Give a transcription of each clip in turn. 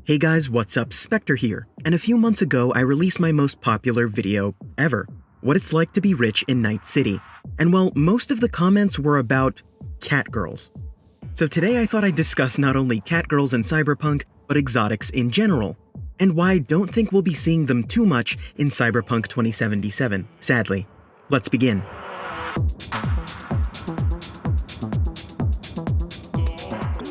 Hey guys, what's up? Spectre here, and a few months ago I released my most popular video ever, what it's like to be rich in Night City. And well, most of the comments were about Catgirls. So today I thought I'd discuss not only Catgirls in Cyberpunk, but exotics in general, and why I don't think we'll be seeing them too much in Cyberpunk 2077, sadly. Let's begin.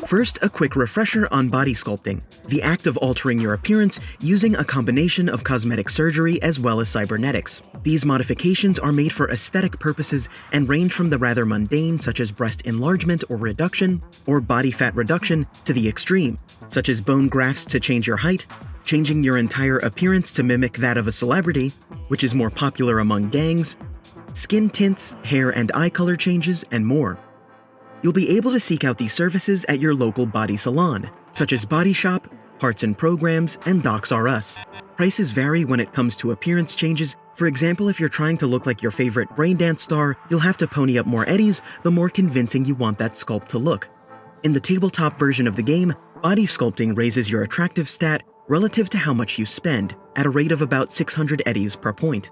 First, a quick refresher on body sculpting, the act of altering your appearance using a combination of cosmetic surgery as well as cybernetics. These modifications are made for aesthetic purposes and range from the rather mundane, such as breast enlargement or reduction, or body fat reduction, to the extreme, such as bone grafts to change your height, changing your entire appearance to mimic that of a celebrity, which is more popular among gangs, skin tints, hair and eye color changes, and more. You'll be able to seek out these services at your local body salon, such as Body Shop, Parts and Programs, and Docs R Us. Prices vary when it comes to appearance changes. For example, if you're trying to look like your favorite braindance star, you'll have to pony up more eddies the more convincing you want that sculpt to look. In the tabletop version of the game, body sculpting raises your attractive stat relative to how much you spend, at a rate of about 600 eddies per point.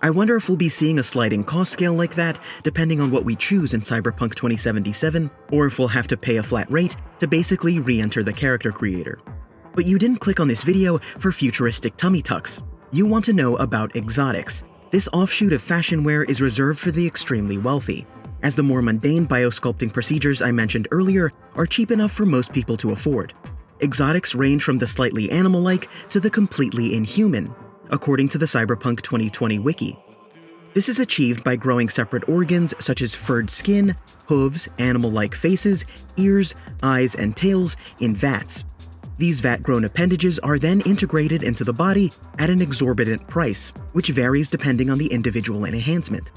I wonder if we'll be seeing a sliding cost scale like that, depending on what we choose in Cyberpunk 2077, or if we'll have to pay a flat rate to basically re-enter the character creator. But you didn't click on this video for futuristic tummy tucks. You want to know about exotics. This offshoot of fashion wear is reserved for the extremely wealthy, as the more mundane biosculpting procedures I mentioned earlier are cheap enough for most people to afford. Exotics range from the slightly animal-like to the completely inhuman, according to the Cyberpunk 2020 wiki. This is achieved by growing separate organs such as furred skin, hooves, animal-like faces, ears, eyes, and tails in vats. These vat-grown appendages are then integrated into the body at an exorbitant price, which varies depending on the individual enhancement.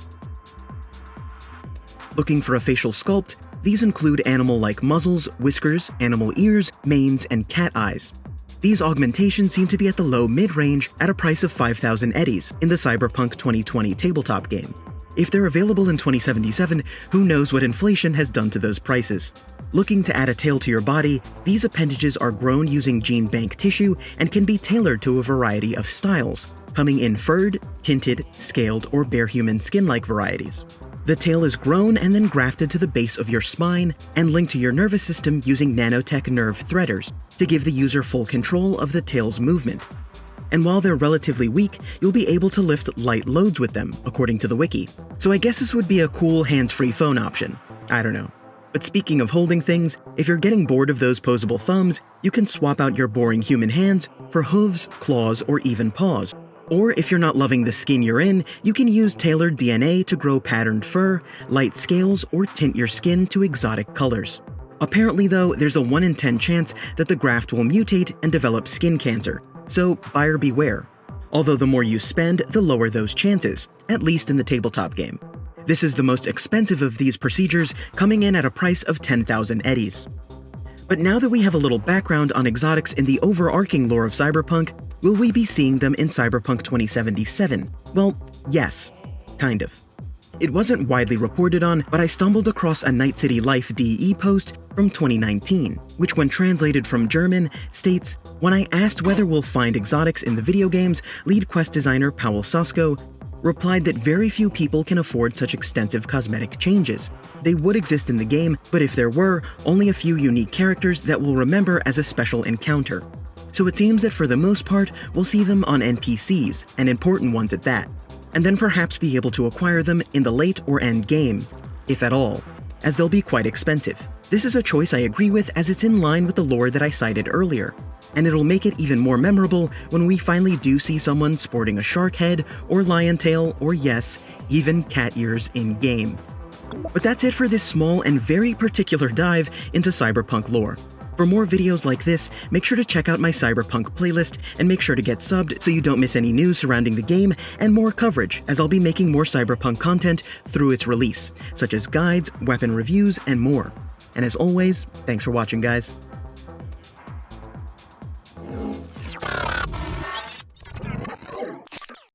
Looking for a facial sculpt, these include animal-like muzzles, whiskers, animal ears, manes, and cat eyes. These augmentations seem to be at the low mid-range at a price of 5,000 eddies in the Cyberpunk 2020 tabletop game. If they're available in 2077, who knows what inflation has done to those prices. Looking to add a tail to your body, these appendages are grown using gene bank tissue and can be tailored to a variety of styles, coming in furred, tinted, scaled, or bare human skin-like varieties. The tail is grown and then grafted to the base of your spine and linked to your nervous system using nanotech nerve threaders to give the user full control of the tail's movement. And while they're relatively weak, you'll be able to lift light loads with them, according to the wiki. So I guess this would be a cool hands-free phone option. I don't know. But speaking of holding things, if you're getting bored of those posable thumbs, you can swap out your boring human hands for hooves, claws, or even paws. Or if you're not loving the skin you're in, you can use tailored DNA to grow patterned fur, light scales, or tint your skin to exotic colors. Apparently though, there's a 1 in 10 chance that the graft will mutate and develop skin cancer, so buyer beware. Although the more you spend, the lower those chances, at least in the tabletop game. This is the most expensive of these procedures, coming in at a price of 10,000 eddies. But now that we have a little background on exotics in the overarching lore of Cyberpunk, will we be seeing them in Cyberpunk 2077? Well, yes. Kind of. It wasn't widely reported on, but I stumbled across a Night City Life DE post from 2019, which when translated from German, states, "When I asked whether we'll find exotics in the video games, lead quest designer Paul Sasko replied that very few people can afford such extensive cosmetic changes. They would exist in the game, but if there were, only a few unique characters that we'll remember as a special encounter. So it seems that for the most part, we'll see them on NPCs, and important ones at that, and then perhaps be able to acquire them in the late or end game, if at all, as they'll be quite expensive. This is a choice I agree with as it's in line with the lore that I cited earlier, and it'll make it even more memorable when we finally do see someone sporting a shark head or lion tail or yes, even cat ears in-game. But that's it for this small and very particular dive into Cyberpunk lore. For more videos like this, make sure to check out my Cyberpunk playlist and make sure to get subbed so you don't miss any news surrounding the game and more coverage, as I'll be making more Cyberpunk content through its release, such as guides, weapon reviews, and more. And as always, thanks for watching, guys.